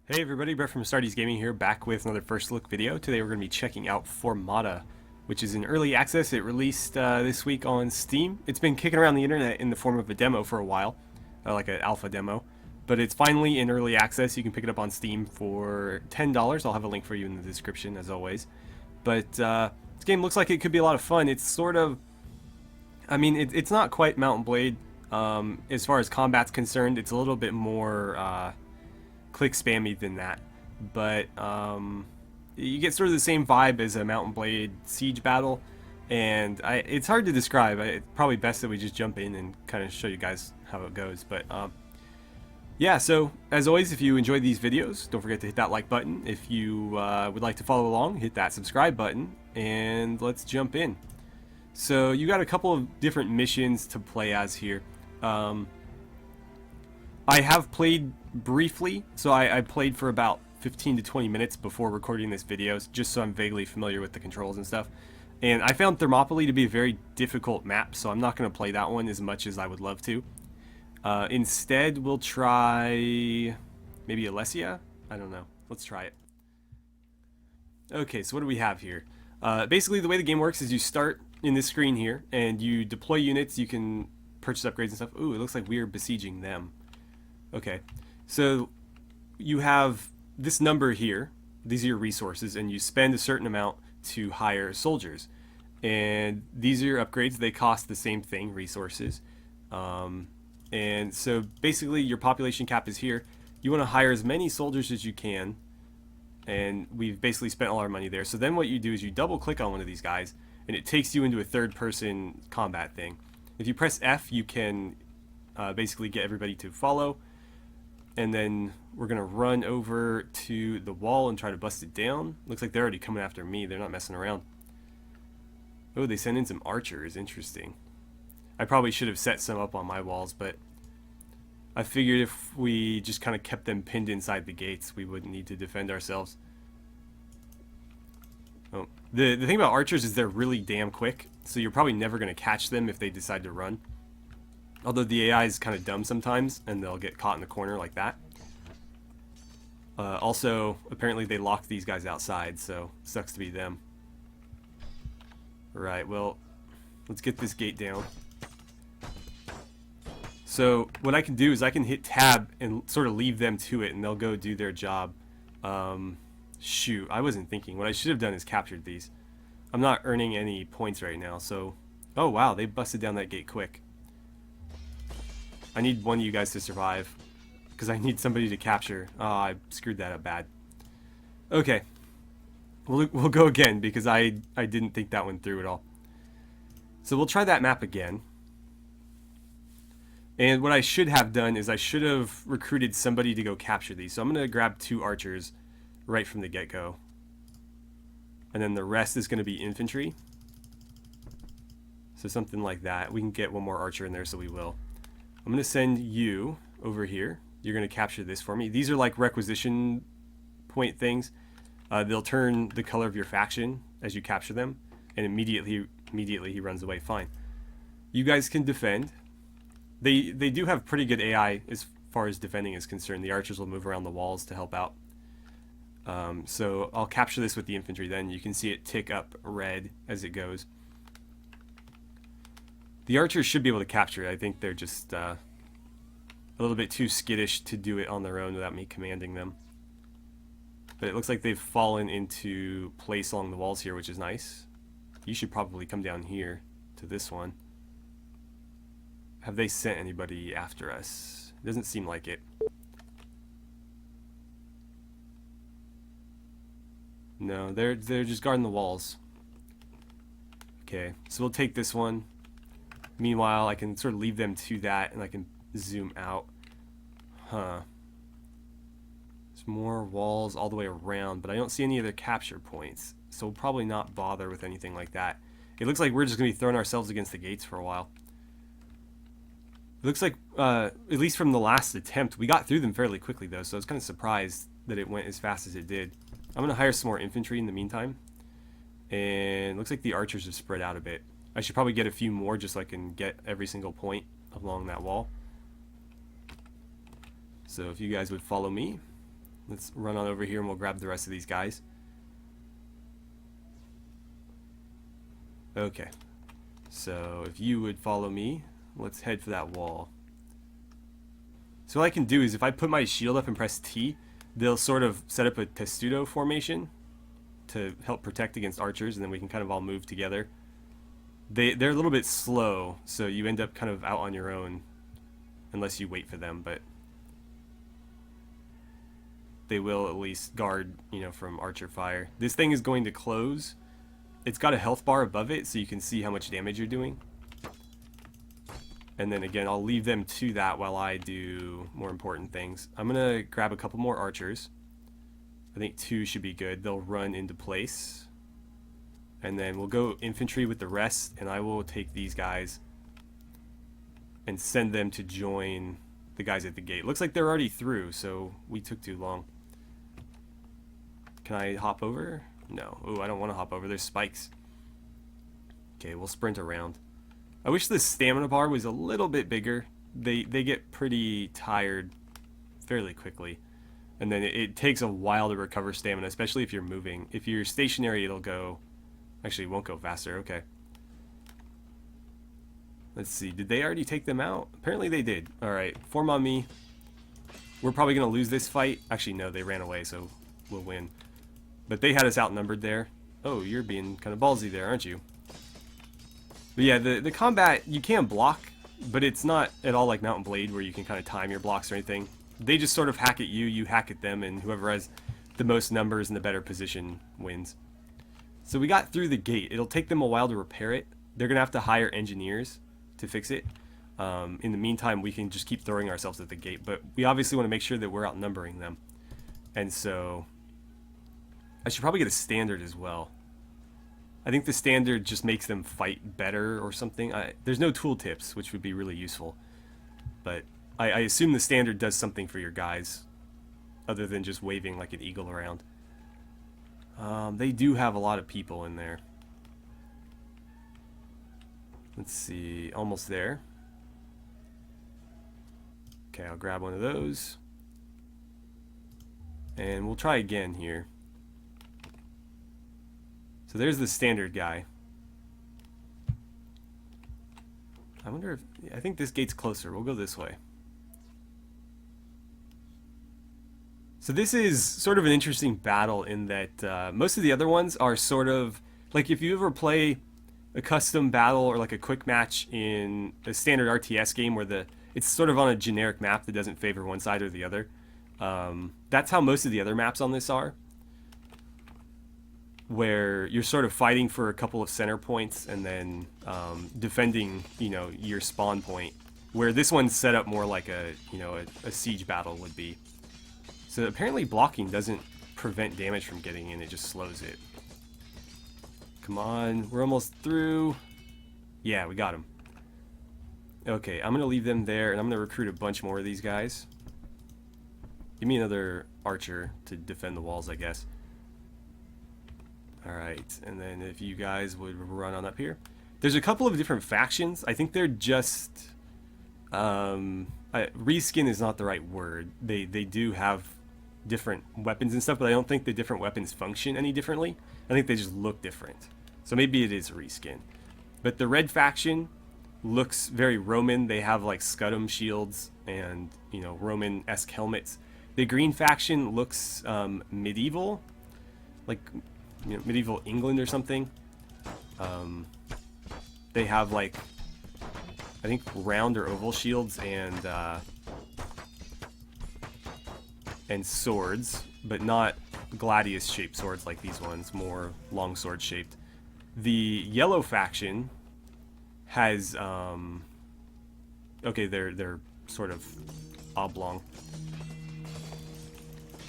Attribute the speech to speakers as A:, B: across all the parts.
A: Hey everybody, Brett from AstartesGaming here, back with another first look video. Today we're going to be checking out Formata, which is in early access. It released this week on Steam. It's been kicking around the internet in the form of a demo for a while, like an alpha demo. But it's finally in early access. You can pick it up on Steam for $10. I'll have a link for you in the description as always. But this game looks like it could be a lot of fun. It's sort of, it's not quite Mount and Blade as far as combat's concerned. It's a little bit more click spammy than that, but you get sort of the same vibe as a Mount and Blade siege battle, and it's hard to describe. It's probably best that we just jump in and kind of show you guys how it goes. But yeah, so as always, if you enjoyed these videos, don't forget to hit that like button. If you would like to follow along, hit that subscribe button, and let's jump in. So you got a couple of different missions to play as here. I have played briefly, so I played for about 15 to 20 minutes before recording this video, just so I'm vaguely familiar with the controls and stuff. And I found Thermopylae to be a very difficult map, so I'm not going to play that one as much as I would love to. Instead, we'll try maybe Alesia? I don't know. Let's try it. Okay, so what do we have here? Basically, the way the game works is you start in this screen here, and you deploy units. You can purchase upgrades and stuff. Ooh, it looks like we're besieging them. Okay, so you have this number here. These are your resources, and you spend a certain amount to hire soldiers. And these are your upgrades. They cost the same thing, resources. And so basically your population cap is here. You want to hire as many soldiers as you can. And we've basically spent all our money there. So then what you do is you double click on one of these guys, and it takes you into a third person combat thing. If you press F, you can basically get everybody to follow. And then we're going to run over to the wall and try to bust it down. Looks like they're already coming after me. They're not messing around. Oh, they sent in some archers. Interesting. I probably should have set some up on my walls, but I figured if we just kind of kept them pinned inside the gates, we wouldn't need to defend ourselves. Oh, the thing about archers is they're really damn quick, so you're probably never going to catch them if they decide to run. Although the AI is kind of dumb sometimes, and they'll get caught in the corner like that. Also, apparently they locked these guys outside, so sucks to be them. Right, well, let's get this gate down. So what I can do is I can hit tab and sort of leave them to it, and they'll go do their job. Shoot, I wasn't thinking. What I should have done is captured these. I'm not earning any points right now, so... Oh wow, they busted down that gate quick. I need one of you guys to survive, because I need somebody to capture. Oh, I screwed that up bad. Okay. We'll go again, because I didn't think that one through at all. So we'll try that map again. And what I should have done is I should have recruited somebody to go capture these. So I'm going to grab 2 archers right from the get-go. And then the rest is going to be infantry. So something like that. We can get one more archer in there, so we will. I'm going to send you over here. You're going to capture this for me. These are like requisition point things. They'll turn the color of your faction as you capture them, and immediately he runs away. Fine. You guys can defend. They do have pretty good AI as far as defending is concerned. The archers will move around the walls to help out. So I'll capture this with the infantry then. You can see it tick up red as it goes. The archers should be able to capture it. I think they're just a little bit too skittish to do it on their own without me commanding them. But it looks like they've fallen into place along the walls here, which is nice. You should probably come down here to this one. Have they sent anybody after us? It doesn't seem like it. No, they're just guarding the walls. Okay, so we'll take this one. Meanwhile, I can sort of leave them to that, and I can zoom out. Huh. There's more walls all the way around, but I don't see any other capture points, so we'll probably not bother with anything like that. It looks like we're just going to be throwing ourselves against the gates for a while. It looks like, at least from the last attempt, we got through them fairly quickly, though, so I was kind of surprised that it went as fast as it did. I'm going to hire some more infantry in the meantime. And it looks like the archers have spread out a bit. I should probably get a few more just so I can get every single point along that wall. So if you guys would follow me. Let's run on over here and we'll grab the rest of these guys. Okay. So if you would follow me, let's head for that wall. So what I can do is if I put my shield up and press T, they'll sort of set up a testudo formation to help protect against archers, and then we can kind of all move together. They're a little bit slow, so you end up kind of out on your own unless you wait for them, but they will at least guard, you know, from archer fire. This thing is going to close. It's got a health bar above it, so you can see how much damage you're doing. And then again, I'll leave them to that while I do more important things. I'm going to grab a couple more archers. I think 2 should be good. They'll run into place. And then we'll go infantry with the rest, and I will take these guys and send them to join the guys at the gate. Looks like they're already through, so we took too long. Can I hop over? No. Ooh, I don't want to hop over. There's spikes. Okay, we'll sprint around. I wish the stamina bar was a little bit bigger. They get pretty tired fairly quickly. And then it takes a while to recover stamina, especially if you're moving. If you're stationary, it'll go... Actually, it won't go faster. Okay. Let's see. Did they already take them out? Apparently they did. Alright, form on me. We're probably going to lose this fight. Actually, no, they ran away, so we'll win. But they had us outnumbered there. Oh, you're being kind of ballsy there, aren't you? But yeah, the combat, you can block, but it's not at all like Mount and Blade where you can kind of time your blocks or anything. They just sort of hack at you, you hack at them, and whoever has the most numbers and the better position wins. So we got through the gate. It'll take them a while to repair it. They're going to have to hire engineers to fix it. In the meantime, we can just keep throwing ourselves at the gate, but we obviously want to make sure that we're outnumbering them. And so I should probably get a standard as well. I think the standard just makes them fight better or something. There's no tooltips, which would be really useful. But I assume the standard does something for your guys, other than just waving like an eagle around. They do have a lot of people in there. Let's see, almost there. Okay, I'll grab one of those. And we'll try again here. So there's the standard guy. I wonder if... I think this gate's closer. We'll go this way. So this is sort of an interesting battle in that most of the other ones are sort of... Like if you ever play a custom battle or like a quick match in a standard RTS game where it's sort of on a generic map that doesn't favor one side or the other. That's how most of the other maps on this are. Where you're sort of fighting for a couple of center points and then defending, you know, your spawn point. Where this one's set up more like a siege battle would be. So apparently blocking doesn't prevent damage from getting in, it just slows it. Come on, we're almost through. Yeah, we got him. Okay, I'm gonna leave them there and I'm gonna recruit a bunch more of these guys. Give me another archer to defend the walls, I guess. Alright, and then if you guys would run on up here. There's a couple of different factions. I think they're just... reskin is not the right word. They do have different weapons and stuff, but I don't think the different weapons function any differently. I think they just look different. So maybe it is reskin. But the red faction looks very Roman. They have like Scudum shields and, you know, Roman-esque helmets. The green faction looks medieval. Like... You know, medieval England or something. They have like, I think round or oval shields and swords, but not gladius shaped swords like these ones, more long sword shaped. The yellow faction has okay, they're sort of oblong.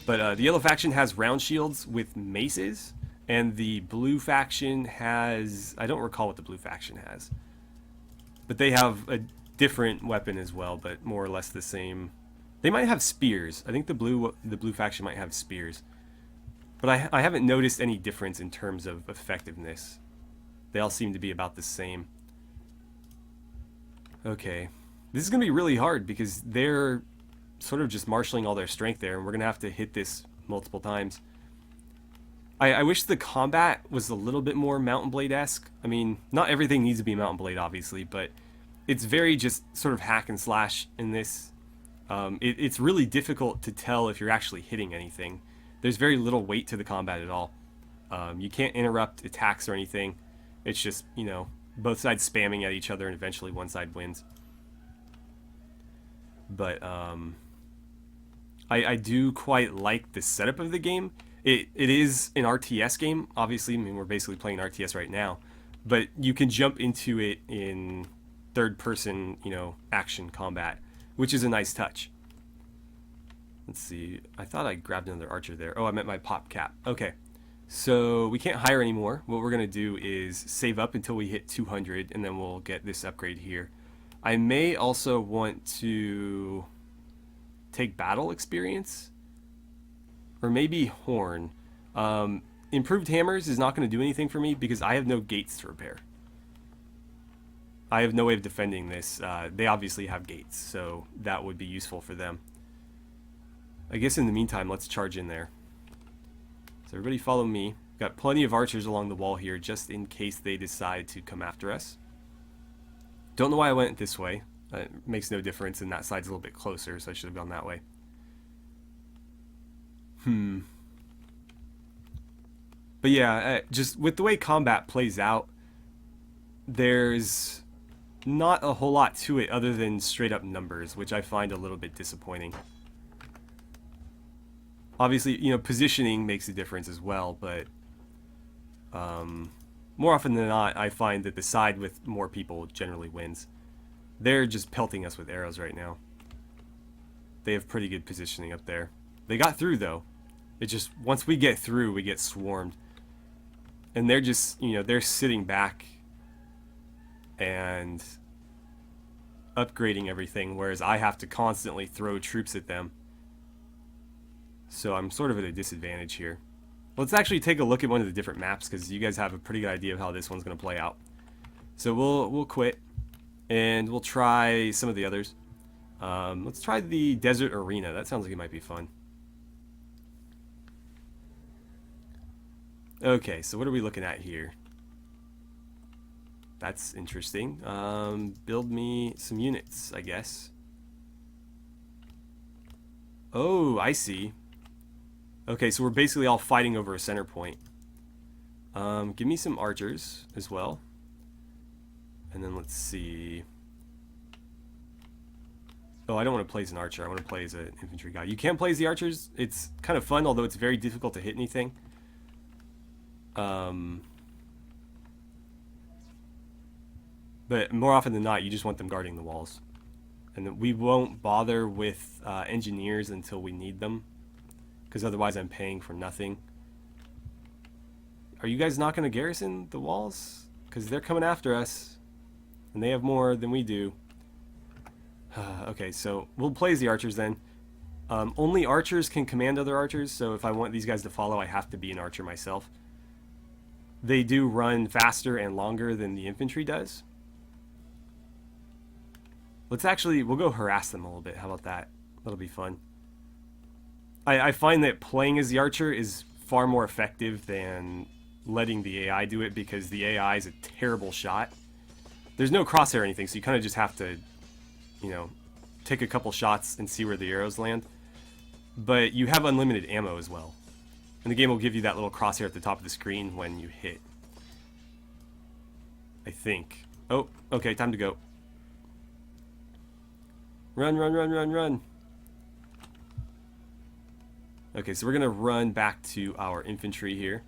A: But the yellow faction has round shields with maces. And the blue faction has... I don't recall what the blue faction has. But they have a different weapon as well, but more or less the same. They might have spears. I think the blue faction might have spears. But I haven't noticed any difference in terms of effectiveness. They all seem to be about the same. Okay. This is going to be really hard because they're sort of just marshaling all their strength there, and we're going to have to hit this multiple times. I wish the combat was a little bit more Mountain Blade-esque. I mean, not everything needs to be Mountain Blade, obviously, but it's very just sort of hack and slash in this. It's really difficult to tell if you're actually hitting anything. There's very little weight to the combat at all. You can't interrupt attacks or anything. It's just, you know, both sides spamming at each other, and eventually one side wins. But I do quite like the setup of the game. It is an RTS game, obviously. I mean, we're basically playing RTS right now, but you can jump into it in third-person, you know, action combat, which is a nice touch. Let's see. I thought I grabbed another archer there. Oh, I meant my pop cap. Okay, so we can't hire anymore. What we're gonna do is save up until we hit 200, and then we'll get this upgrade here. I may also want to take battle experience. Or maybe horn. Improved hammers is not going to do anything for me because I have no gates to repair. I have no way of defending this. They obviously have gates, so that would be useful for them. I guess in the meantime, let's charge in there. So everybody follow me. Got plenty of archers along the wall here just in case they decide to come after us. Don't know why I went this way. It makes no difference, and that side's a little bit closer, so I should have gone that way. But yeah, just with the way combat plays out, there's not a whole lot to it other than straight up numbers, which I find a little bit disappointing. Obviously, you know, positioning makes a difference as well, but more often than not, I find that the side with more people generally wins. They're just pelting us with arrows right now. They have pretty good positioning up there. They got through, though. It just, once we get through, we get swarmed. And they're just, you know, they're sitting back and upgrading everything, whereas I have to constantly throw troops at them. So I'm sort of at a disadvantage here. Let's actually take a look at one of the different maps, because you guys have a pretty good idea of how this one's going to play out. So we'll quit, and we'll try some of the others. Let's try the Desert Arena. That sounds like it might be fun. Okay, so what are we looking at here? That's interesting. Build me some units, I guess. Oh, I see. Okay, so we're basically all fighting over a center point. Give me some archers as well. And then let's see. Oh, I don't want to play as an archer. I want to play as an infantry guy. You can play as the archers. It's kind of fun, although it's very difficult to hit anything. But more often than not, you just want them guarding the walls. And we won't bother with engineers until we need them, because otherwise I'm paying for nothing. Are you guys not going to garrison the walls? Because they're coming after us, and they have more than we do. Okay, so we'll play as the archers then. Only archers can command other archers, so if I want these guys to follow, I have to be an archer myself. They do run faster and longer than the infantry does. We'll go harass them a little bit. How about that? That'll be fun. I find that playing as the archer is far more effective than letting the AI do it, because the AI is a terrible shot. There's no crosshair or anything, so you kind of just have to, you know, take a couple shots and see where the arrows land. But you have unlimited ammo as well. And the game will give you that little crosshair at the top of the screen when you hit. I think. Oh, okay, time to go. Run, run, run, run, run. Okay, so we're going to run back to our infantry here.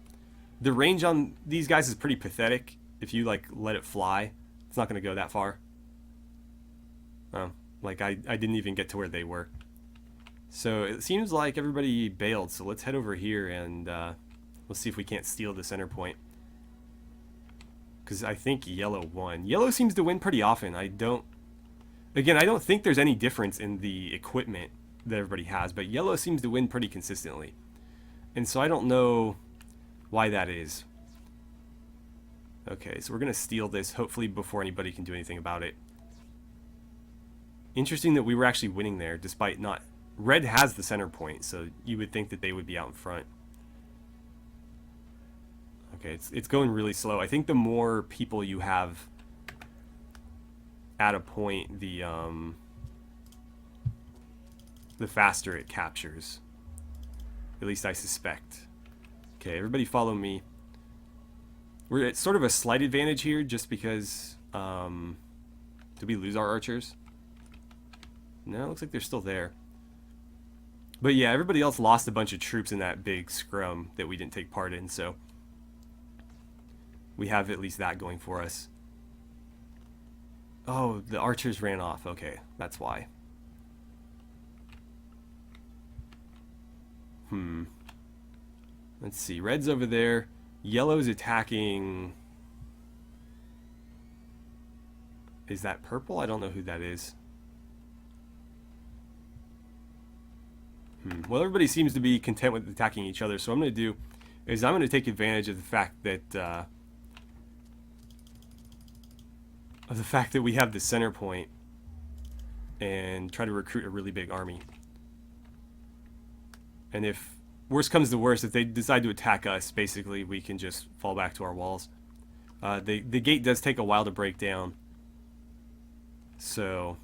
A: The range on these guys is pretty pathetic. If you, like, let it fly, it's not going to go that far. Oh, like, I didn't even get to where they were. So it seems like everybody bailed, so let's head over here and let's see if we can't steal the center point. Because I think yellow won. Yellow seems to win pretty often. I don't think there's any difference in the equipment that everybody has, but yellow seems to win pretty consistently. And so I don't know why that is. Okay, so we're going to steal this, hopefully before anybody can do anything about it. Interesting that we were actually winning there, despite not red has the center point, so you would think that they would be out in front. Okay, it's going really slow. I think the more people you have at a point, the faster it captures. At least I suspect. Okay, everybody follow me. We're at sort of a slight advantage here just because, did we lose our archers? No, it looks like they're still there. But yeah, everybody else lost a bunch of troops in that big scrum that we didn't take part in, so we have at least that going for us. Oh, the archers ran off. Okay, that's why. Let's see. Red's over there. Yellow's attacking... Is that purple? I don't know who that is. Well, everybody seems to be content with attacking each other, so what I'm going to do is I'm going to take advantage of the fact that we have the center point and try to recruit a really big army. And if worst comes to worst, if they decide to attack us, basically we can just fall back to our walls. The gate does take a while to break down, so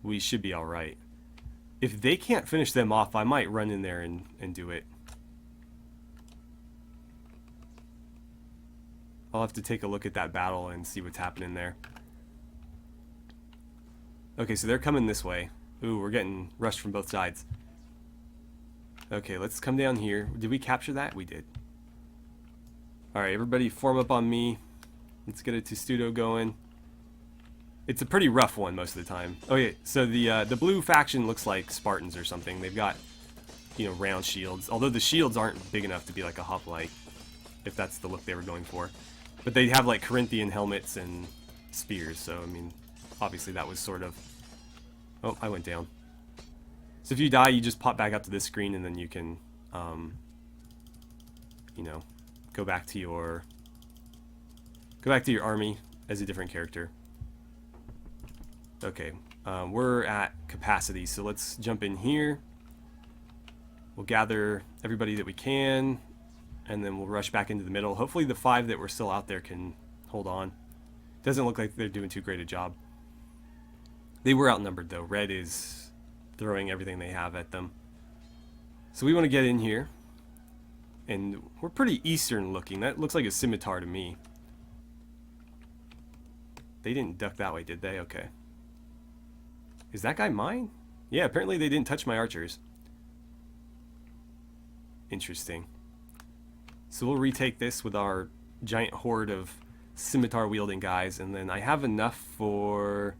A: we should be alright. If they can't finish them off, I might run in there and do it. I'll have to take a look at that battle and see what's happening there. Okay, so they're coming this way. Ooh, we're getting rushed from both sides. Okay, let's come down here. Did we capture that? We did. Alright, everybody form up on me. Let's get a testudo going. It's a pretty rough one most of the time. Oh yeah, so the blue faction looks like Spartans or something. They've got, you know, round shields. Although the shields aren't big enough to be like a hoplite, if that's the look they were going for. But they have like Corinthian helmets and spears, so I mean, obviously that was sort of... Oh, I went down. So if you die, you just pop back up to this screen and then you can, you know, go back to your army as a different character. Okay, we're at capacity, so let's jump in here. We'll gather everybody that we can, and then we'll rush back into the middle. Hopefully the 5 that were still out there can hold on. Doesn't look like they're doing too great a job. They were outnumbered though. Red is throwing everything they have at them. So we want to get in here. And we're pretty eastern looking. That looks like a scimitar to me. They didn't duck that way, did they? Okay. Is that guy mine? Yeah, apparently they didn't touch my archers. Interesting. So we'll retake this with our giant horde of scimitar-wielding guys, and then I have enough for...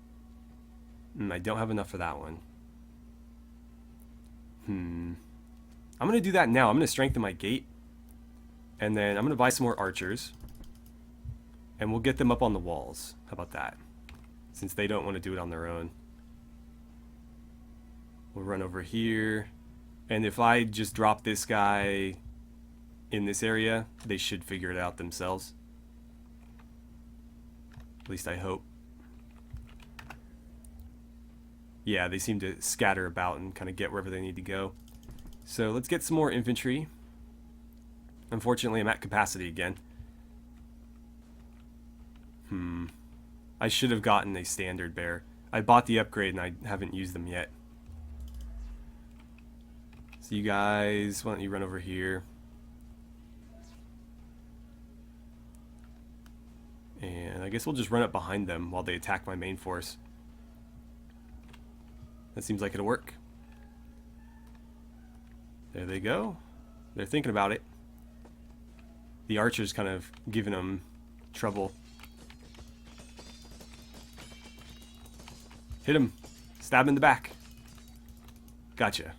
A: I don't have enough for that one. I'm going to do that now. I'm going to strengthen my gate, and then I'm going to buy some more archers, and we'll get them up on the walls. How about that? Since they don't want to do it on their own. We'll run over here, and if I just drop this guy in this area, they should figure it out themselves. At least I hope. Yeah, they seem to scatter about and kind of get wherever they need to go. So let's get some more infantry. Unfortunately, I'm at capacity again. I should have gotten a standard bear. I bought the upgrade and I haven't used them yet. So you guys, why don't you run over here? And I guess we'll just run up behind them while they attack my main force. That seems like it'll work. There they go. They're thinking about it. The archer's kind of giving them trouble. Hit him. Stab him in the back. Gotcha.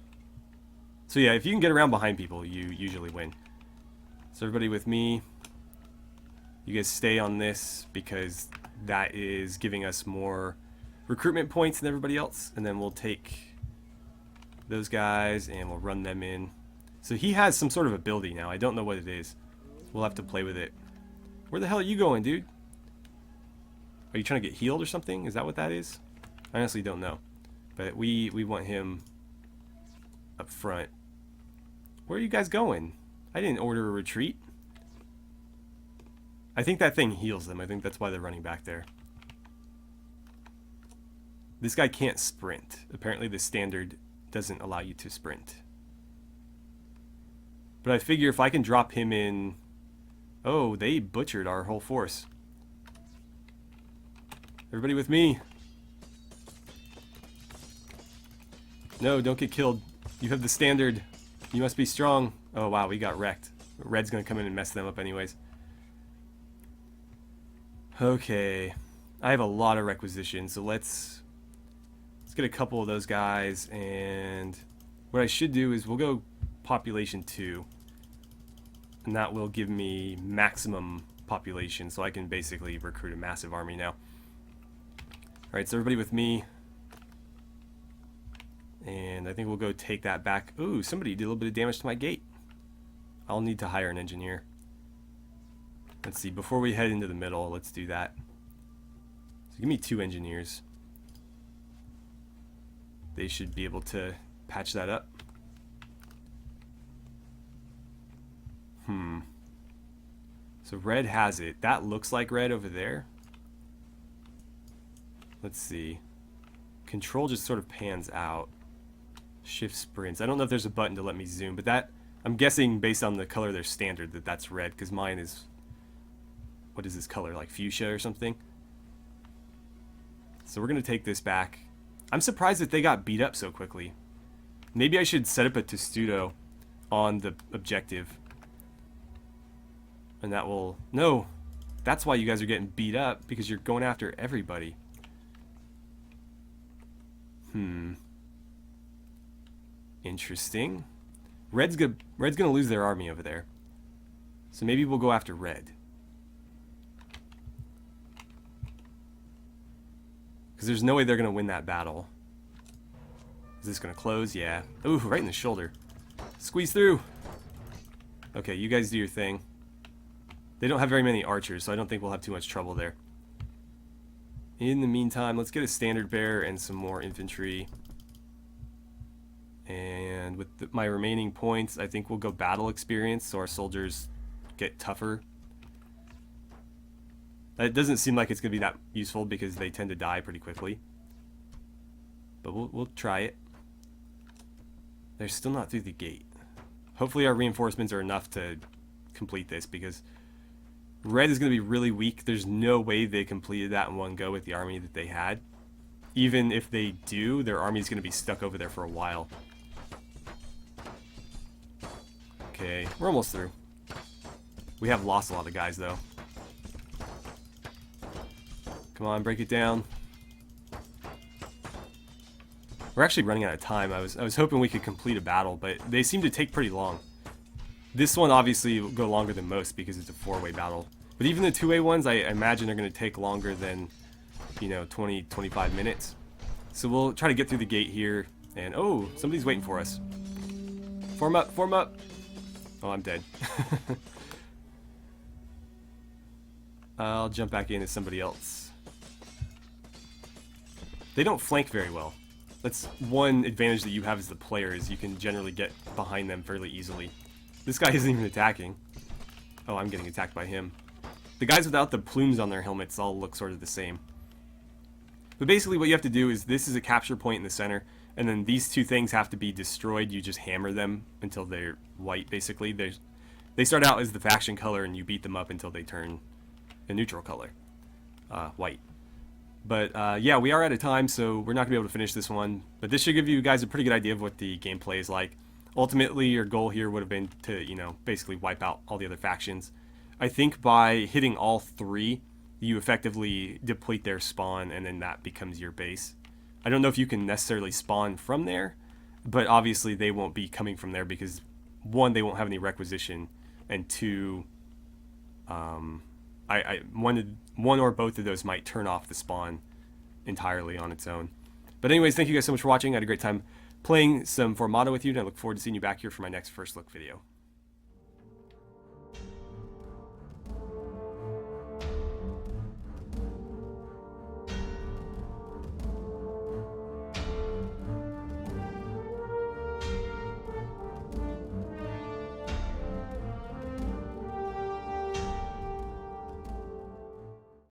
A: So yeah, if you can get around behind people, you usually win. So everybody with me. You guys stay on this because that is giving us more recruitment points than everybody else. And then we'll take those guys and we'll run them in. So he has some sort of ability now. I don't know what it is. We'll have to play with it. Where the hell are you going, dude? Are you trying to get healed or something? Is that what that is? I honestly don't know. But we want him up front. Where are you guys going? I didn't order a retreat. I think that thing heals them. I think that's why they're running back there. This guy can't sprint. Apparently the standard doesn't allow you to sprint. But I figure if I can drop him in... Oh, they butchered our whole force. Everybody with me. No, don't get killed. You have the standard. You must be strong. Oh wow, we got wrecked. Red's gonna come in and mess them up anyways. Okay. I have a lot of requisitions, so let's get a couple of those guys, and what I should do is we'll go population 2. And that will give me maximum population, so I can basically recruit a massive army now. Alright, so everybody with me. And I think we'll go take that back. Ooh, somebody did a little bit of damage to my gate. I'll need to hire an engineer. Let's see, before we head into the middle, let's do that. So give me 2 engineers. They should be able to patch that up. So red has it. That looks like red over there. Let's see. Control just sort of pans out. Shift sprints. I don't know if there's a button to let me zoom, but that, I'm guessing based on the color of their standard that that's red, because mine is, what is this color, like fuchsia or something? So we're going to take this back. I'm surprised that they got beat up so quickly. Maybe I should set up a testudo on the objective. And that will... No! That's why you guys are getting beat up, because you're going after everybody. Interesting. Red's gonna lose their army over there. So maybe we'll go after red. Because there's no way they're gonna win that battle. Is this gonna close? Yeah. Ooh, right in the shoulder. Squeeze through! Okay, you guys do your thing. They don't have very many archers, so I don't think we'll have too much trouble there. In the meantime, let's get a standard bearer and some more infantry. And with my remaining points, I think we'll go battle experience so our soldiers get tougher. It doesn't seem like it's going to be that useful because they tend to die pretty quickly. But we'll try it. They're still not through the gate. Hopefully our reinforcements are enough to complete this, because red is going to be really weak. There's no way they completed that in one go with the army that they had. Even if they do, their army is going to be stuck over there for a while. Okay, we're almost through. We have lost a lot of guys, though. Come on, break it down. We're actually running out of time. I was hoping we could complete a battle, but they seem to take pretty long. This one obviously will go longer than most because it's a 4-way battle. But even the 2-way ones, I imagine are going to take longer than, 20, 25 minutes. So we'll try to get through the gate here. And, oh, somebody's waiting for us. Form up, form up. Oh, I'm dead. I'll jump back in as somebody else. They don't flank very well. That's one advantage that you have as the player, is you can generally get behind them fairly easily. This guy isn't even attacking. Oh, I'm getting attacked by him. The guys without the plumes on their helmets all look sort of the same. But basically what you have to do is, this is a capture point in the center, and then these two things have to be destroyed. You just hammer them until they're white, basically. They start out as the faction color, and you beat them up until they turn a neutral color. White. But yeah, we are out of time, so we're not going to be able to finish this one. But this should give you guys a pretty good idea of what the gameplay is like. Ultimately, your goal here would have been to, basically wipe out all the other factions. I think by hitting all 3, you effectively deplete their spawn, and then that becomes your base. I don't know if you can necessarily spawn from there, but obviously they won't be coming from there because, 1, they won't have any requisition, and 2, one or both of those might turn off the spawn entirely on its own. But anyways, thank you guys so much for watching. I had a great time playing some Formata with you, and I look forward to seeing you back here for my next First Look video.